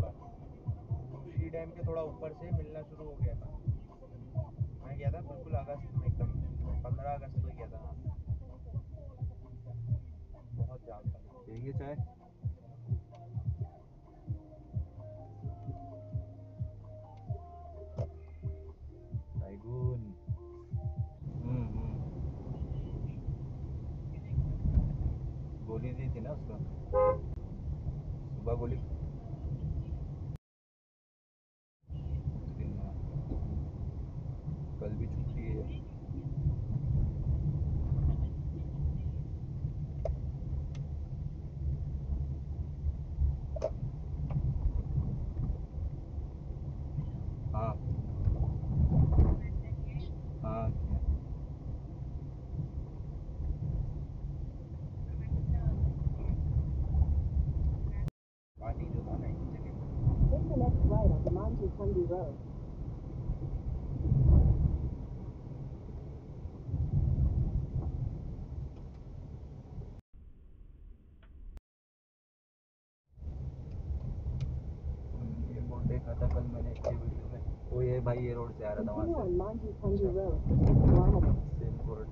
थोड़ा she dam के थोड़ा ऊपर से मिलना शुरू हो गया था। मैं गया था बिल्कुल अगस्त में, एकदम 15 अगस्त को गया था। बहुत जाम था। पियेंगे चाय? टाइगून। गोली दी थी ना उसको, सुबह गोली। कल भी छुट्टी है। हाँ हाँ पानी जो था ना इस जगह पे। Take the next right on Manji Kundi Road. ये रोड देखा था कल मैंने इसके वीडियो में। वो ये भाई ये रोड से आ रहा था Continue वहाँ on से। Manji Kundi Road for 6 kilometers. Same road.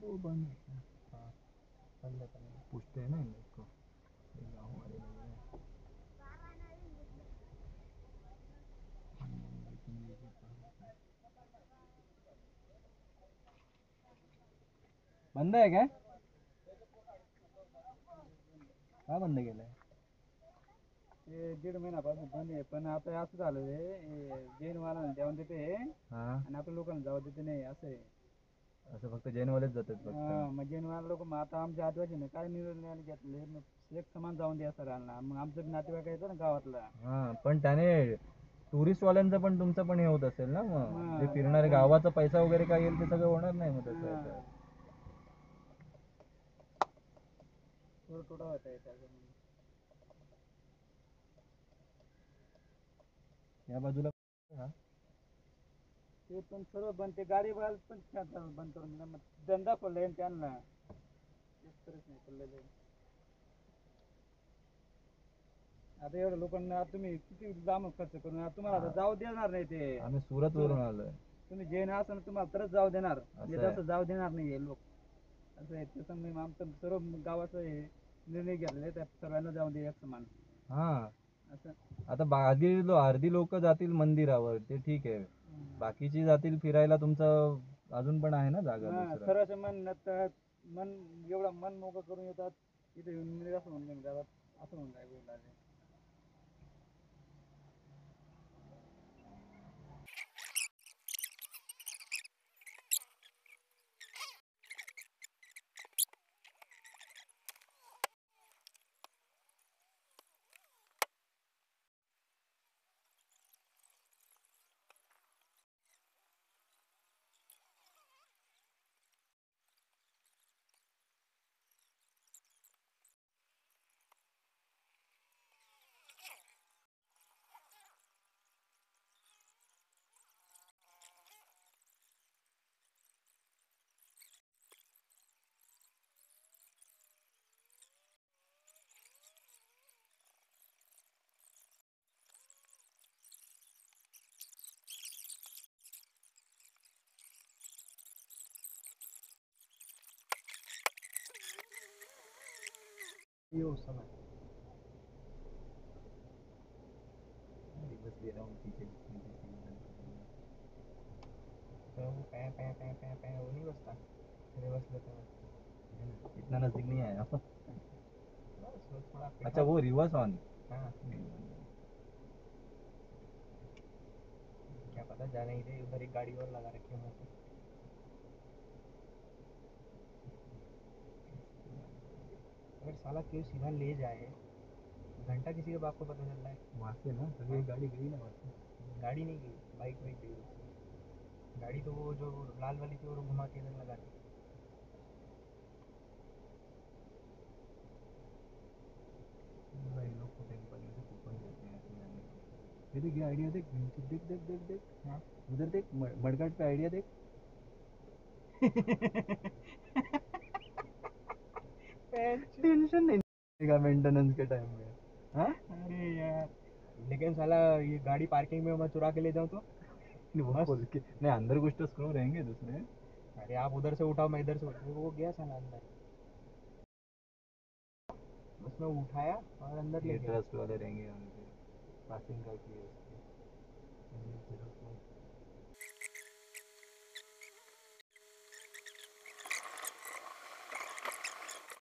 वो बंद है। हाँ बंद है। पूछते हैं ना इन लोग को, ये गाँव वाले लोग हैं। बंद आहे काय? का बंद केलंय? हे 1.5 महिन्यापासून बंद आहे, पण आता असं झालं जैनवाल्यांना जेवण देते हा आणि आपल्या लोकांना जाऊ देते नाही, असं आहे. असं फक्त जैनवालेच जातात फक्त. मग जैनवाले लोक, मग आता आमच्या आदिवासीने काय निर्णय घेतले, मग एक समान जाऊन द्या सगळ्यांना. मग आमचं नातेवाईक येतं ना गावातला, हा पण त्याने टुरिस्ट वाल्यांचं पण तुमचं पण हे होत असेल ना, मग जे मग फिरणारे गावाचा पैसा वगैरे काय येईल ते सगळं होणार नाही मग तसं आहे तर. थोडा होता त्याच्यामध्ये. या बाजूला हा ते पण सर्व बंद, ते गाडी बाल पण बंद करून दिला. मग धंदा खोललाय त्यांना, तेच करत नाही खोललेलं आहे. आता एवढ्या लोकांना तुम्ही किती जाम खर्च करून तुम्हाला आता जाऊ देणार नाही ते. आम्ही सुरत वरून आलोय. तुम्ही जैन असाल तुम्हाला तरच जाऊ देणार, असं आहे. तसं जाऊ देणार नाही हे लोक. असं आहे, त्याच्यामुळे आमचं सर्व गावाचं हे निर्णय घेतलेला आहे, त्या सर्वांना जाऊ दे एक समान हा असं. आता अर्धी लोक जातील मंदिरावर, ते ठीक आहे. बाकीची जातील फिरायला, तुमचं अजून पण आहे ना जागा दुसरं. सर्वांचं मन एवढं मन मोकळं करून येतात, इथे येऊन निराश होऊन जातात, असं होऊन जाईल. ये उस समय रिवर्स ले रहा हूँ पीछे पीछे पीछे तो वो पै पै पै पै पै वो नहीं बजता रिवर्स लेते हैं इतना नजदीक नहीं आया बस वो थोड़ा अच्छा वो रिवर्स ऑन हाँ क्या पता जा नहीं रहे उधर एक गाड़ी और लगा रखी है मुँह पे अगर साला क्यों सीधा ले जाए घंटा किसी के बाप को पता चल रहा है वहाँ से ना तभी एक गाड़ी गई ना वहाँ से गाड़ी नहीं गई बाइक वाइक गई उससे गाड़ी तो वो जो लाल वाली थी वो घुमा के इधर लगा दी भाई लोग को टेम्पल में से कूपन देते हैं ऐसे जाने के। ये देख ये आइडिया देख देख देख देख देख हाँ उधर देख मडगाट पे आइडिया देख टेंशन नहीं लेगा मेंटेनेंस के टाइम में हाँ अरे यार लेकिन साला ये गाड़ी पार्किंग में मैं चुरा के ले जाऊँ तो वो बस खोल के नहीं अंदर कुछ तो स्क्रू रहेंगे दूसरे अरे आप उधर से उठाओ मैं इधर से उठाऊँ वो गया साला अंदर बस मैं उठाया और अंदर ले ये गया ट्रस्ट वाले रहेंगे उनके पासिंग का किए उसके